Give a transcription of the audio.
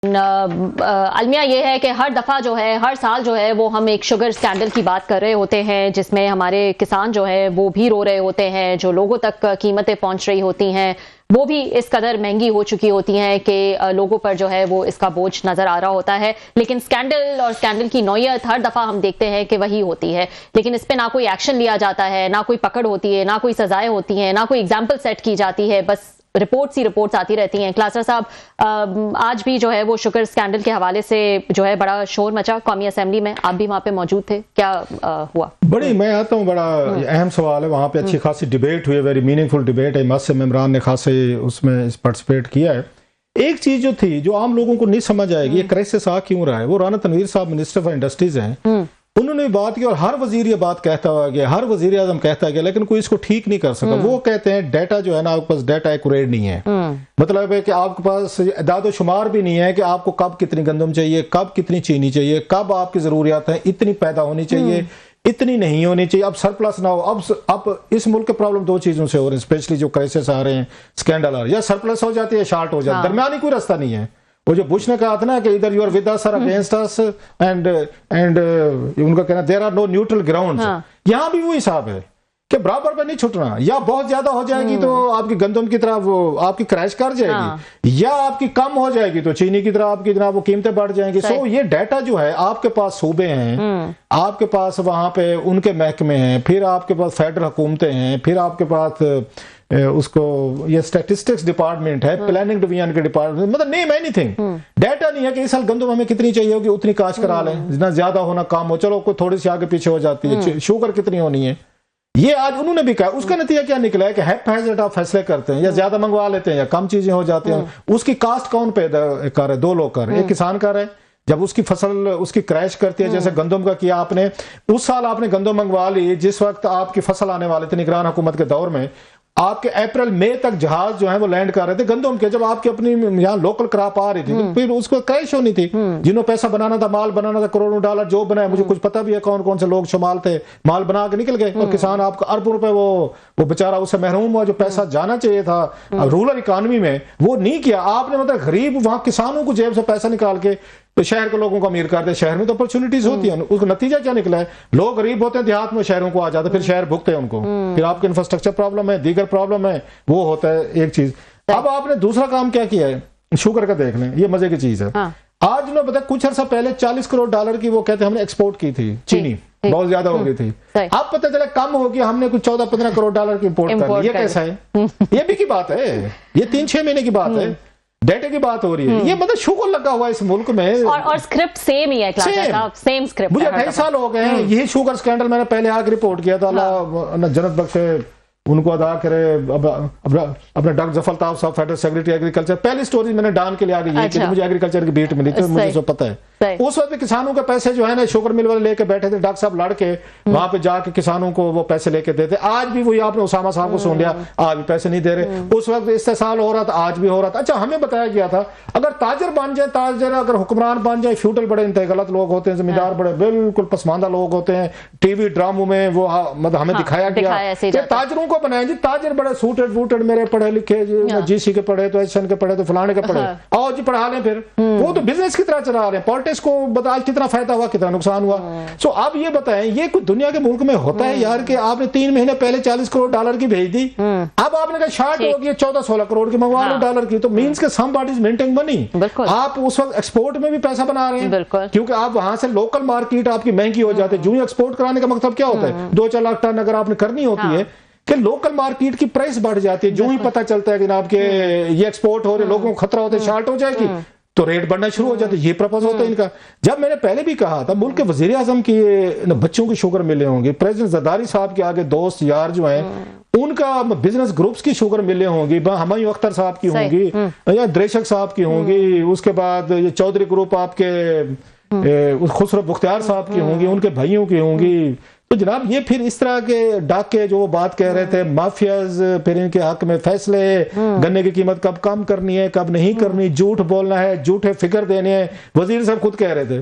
المیہ یہ ہے کہ ہر دفعہ جو ہے، ہر سال جو ہے وہ ہم ایک شوگر سکینڈل کی بات کر رہے ہوتے ہیں، جس میں ہمارے کسان جو ہے وہ بھی رو رہے ہوتے ہیں، جو لوگوں تک قیمتیں پہنچ رہی ہوتی ہیں وہ بھی اس قدر مہنگی ہو چکی ہوتی ہیں کہ لوگوں پر جو ہے وہ اس کا بوجھ نظر آ رہا ہوتا ہے. لیکن سکینڈل اور سکینڈل کی نوعیت ہر دفعہ ہم دیکھتے ہیں کہ وہی ہوتی ہے، لیکن اس پہ نہ کوئی ایکشن لیا جاتا ہے، نہ کوئی پکڑ ہوتی ہے، نہ کوئی سزائیں ہوتی ہیں، نہ کوئی ایگزامپل سیٹ کی جاتی ہے، بس رپورٹس آتی رہتی ہیں. کلاسر صاحب، آج بھی جو ہے وہ شوگر سکینڈل کے حوالے سے جو ہے بڑا شور مچا قومی اسمبلی میں، آپ بھی وہاں پہ موجود تھے، کیا ہوا؟ میں آتا ہوں، بڑا اہم سوال ہے. وہاں پہ اچھی خاصی ڈیبیٹ ہوئی، ویری میننگ فل ڈیبیٹ ہے. ماسم ممبران نے خاصے اس میں پارٹیسپیٹ کیا ہے. ایک چیز جو تھی جو عام لوگوں کو نہیں سمجھ آئے گی، یہ کرائسس آ کیوں رہا ہے. وہ رانا تنویر صاحب منسٹر فار انڈسٹریز ہیں، انہوں نے بات کی اور ہر وزیر یہ بات کہتا ہوا گیا، ہر وزیر اعظم کہتا گیا، لیکن کوئی اس کو ٹھیک نہیں کر سکا. وہ کہتے ہیں ڈیٹا جو ہے نا، آپ کے پاس ڈیٹا ایکوریٹ نہیں ہے. مطلب ہے کہ آپ کے پاس اعداد و شمار بھی نہیں ہے کہ آپ کو کب کتنی گندم چاہیے، کب کتنی چینی چاہیے، کب آپ کی ضروریات ہیں، اتنی پیدا ہونی چاہیے، اتنی نہیں ہونی چاہیے، اب سرپلس نہ ہو. اب اس ملک کے پرابلم دو چیزوں سے ہو رہے ہیں، اسپیشلی جو کرائسس آ رہے ہیں، سکینڈل آ رہے ہیں، یا سرپلس ہو جاتی ہے، شارٹ ہو جاتی ہے، درمیانی کوئی راستہ نہیں ہے. وہ جو بش نے کہا تھا نا کہ ادھر یو آر ود اس اور اگینسٹ اس، اینڈ ان کا کہنا there are no neutral grounds. یہاں بھی وہی حساب ہے کہ برابر پہ نہیں چھٹنا. یا بہت زیادہ ہو جائے گی تو آپ کی گندم کی طرح وہ آپ کی کرائش کر جائے گی، یا آپ کی کم ہو جائے گی تو چینی کی طرح آپ کی جناب وہ قیمتیں بڑھ جائیں گی. سو یہ ڈیٹا جو ہے، آپ کے پاس صوبے ہیں، آپ کے پاس وہاں پہ ان کے محکمے ہیں، پھر آپ کے پاس فیڈرل حکومتیں ہیں، پھر آپ کے پاس اس کو یہ اسٹیٹسٹکس ڈپارٹمنٹ ہے، پلاننگ ڈویژن کے ڈپارٹمنٹ، مطلب نیم اینی تھنگ. ڈیٹا نہیں ہے کہ اس سال گندم ہمیں کتنی چاہیے ہوگی، اتنی کاشت کرا لیں، جتنا زیادہ ہونا کام ہو، چلو کوئی تھوڑی سی آگے پیچھے ہو جاتی ہے. شوگر کتنی ہونی ہے، یہ آج انہوں نے بھی کہا. اس کا نتیجہ کیا نکلا ہے کہ ہیپ ہیزٹ آپ فیصلے کرتے ہیں، یا زیادہ منگوا لیتے ہیں یا کم چیزیں ہو جاتی ہیں. اس کی کاسٹ کون پیدا کر رہے؟ دو لوگ کر رہے ہیں. ایک کسان کر رہے ہیں جب اس کی فصل اس کی کریش کرتی ہے، جیسے گندم کا کیا آپ نے. اس سال آپ نے گندم منگوا لی جس وقت آپ کی فصل آنے والے تھے نگران حکومت کے دور میں. آپ کے اپریل مئی تک جہاز جو ہیں وہ لینڈ کر رہے تھے گندم کے، جب آپ کی اپنی یہاں لوکل کراپ آ رہی تھی، پھر اس کو کریش ہونی تھی. جنہوں پیسہ بنانا تھا، مال بنانا تھا، کروڑوں ڈالر جو بنایا، مجھے کچھ پتہ بھی ہے کون کون سے لوگ شمال تھے، مال بنا کے نکل گئے. اور کسان آپ کا اربوں روپے وہ بیچارہ اس سے محروم ہوا. جو پیسہ جانا چاہیے تھا رورل اکانومی میں وہ نہیں کیا آپ نے. مطلب غریب وہاں کسانوں کو جیب سے پیسہ نکال کے تو شہر کے لوگوں کو امیر کر دے. شہر میں تو اپرچونٹیز ہوتی ہیں، اس کا نتیجہ کیا نکلا ہے؟ لوگ غریب ہوتے ہیں دیہات میں، شہروں کو آ جاتے ہیں، پھر شہر بھگتے ہیں ان کو. پھر آپ کے انفراسٹرکچر پرابلم ہے، دیگر پرابلم ہے، وہ ہوتا ہے ایک چیز. اب آپ نے دوسرا کام کیا کیا ہے شوگر کا، دیکھ لیں، یہ مزے کی چیز ہے. آج انہوں نے بتایا کچھ عرصہ پہلے 40 کروڑ ڈالر کی وہ کہتے ہیں ہم نے ایکسپورٹ کی تھی، چینی بہت زیادہ ہو گئی تھی. اب پتہ چلا کم ہو گیا، ہم نے کچھ 14-15 کروڑ ڈالر کی امپورٹ کر لی. یہ کیسا ہے؟ یہ بھی کی بات ہے، یہ 3-6 مہینے کی بات ہے، ڈیٹا کی بات ہو رہی ہے. یہ مطلب شوگر لگا ہوا ہے اس ملک میں، اور اسکرپٹ سیم ہی ہے. Same script. مجھے 28 سال ہو گئے ہیں. یہی شوگر سکینڈل میں نے پہلے آ کے رپورٹ کیا تھا، اللہ جنت بخشے ان کو ادا کرے. اپنے ڈاکٹر ظفر الطاف صاحب فیڈرل سیکرٹری ایگریکلچر، پہلی سٹوری میں نے ڈان کے لیے آ گئی کہ مجھے ایگریکلچر کی بیٹ ملی تھی، مجھے سب پتہ ہے. اس وقت کسانوں کے پیسے جو ہے نا شوگر مل والے لے کے بیٹھے تھے، ڈاکٹر صاحب لڑ کے وہاں پہ جا کے کسانوں کو وہ پیسے لے کے دیتے. آج بھی وہی آپ نے اسامہ صاحب کو سن لیا، آج بھی پیسے نہیں دے رہے. اس وقت استحصال ہو رہا تھا، آج بھی ہو رہا تھا. اچھا ہمیں بتایا گیا تھا اگر تاجر بن جائے، تاجر اگر حکمران بن جائے، فیوڈل بڑے انتہائی غلط لوگ ہوتے ہیں، زمیندار بڑے بالکل پسماندہ لوگ ہوتے ہیں. ٹی وی ڈراموں میں وہ مطلب ہمیں دکھایا گیا کہ تاجروں کو بنائیں جی، تاجر بڑے سوٹڈ ووٹڈ، میرے پڑھے لکھے جی سی کے پڑھے تو ایس این کے پڑھے تو فلانے کے پڑھے، آؤ جی پڑھا لیں. پھر وہ تو بزنس کی طرح چلا رہے ہیں. پالیٹکس کو بتا کتنا فائدہ ہوا، کتنا نقصان ہوا. سو اب یہ بتائیں، یہ کوئی دنیا کے ملک میں ہوتا ہے یار کہ آپ نے 3 مہینے پہلے 40 کروڑ ڈالر کی بھیج دی، اب آپ نے کہا شارٹ ہو گئی 14-16 کروڑ کی منگوا لو ڈالر کی. تو مینس کہ سم باڈی از مینٹنگ منی. آپ اس وقت ایکسپورٹ میں بھی پیسہ بنا رہے ہیں کیونکہ آپ وہاں سے لوکل مارکیٹ آپ کی مہنگی ہو جاتی ہے. جو ہی ایکسپورٹ کرانے کا مطلب کیا ہوتا ہے؟ 2-4 لاکھ ٹن اگر آپ نے کرنی ہوتی ہے کہ لوکل مارکیٹ کی پرائس بڑھ جاتی ہے. جو ہی پتہ چلتا ہے کہ جناب کہ یہ ایکسپورٹ ہو رہے، لوگوں کو خطرہ ہوتا ہے شارٹ ہو جائے گی تو ریٹ بڑھنا شروع ہو جاتا ہے. یہ پرپس ہوتا ہے ان کا. جب میں نے پہلے بھی کہا تھا ملک کے وزیر اعظم کی بچوں کی شوگر ملیں ہوں گی، پریزیڈنٹ زرداری صاحب کے آگے دوست یار جو ہیں ان کا بزنس گروپس کی شوگر ملیں ہوں گی، ہمایوں اختر صاحب کی ہوں گی، یا دریشک صاحب کی ہوں گی، اس کے بعد یہ چودھری گروپ آپ کے خسرو بختیار صاحب کی ہوں گی، ان کے بھائیوں کی ہوں گی. تو جناب یہ پھر اس طرح کے ڈاکے جو وہ بات کہہ رہے تھے، مافیاز، پھر ان کے حق میں فیصلے، گنے کی قیمت کب کم کرنی ہے کب نہیں کرنی، جھوٹ بولنا ہے، جھوٹے فکر دینے ہیں. وزیر صاحب خود کہہ رہے تھے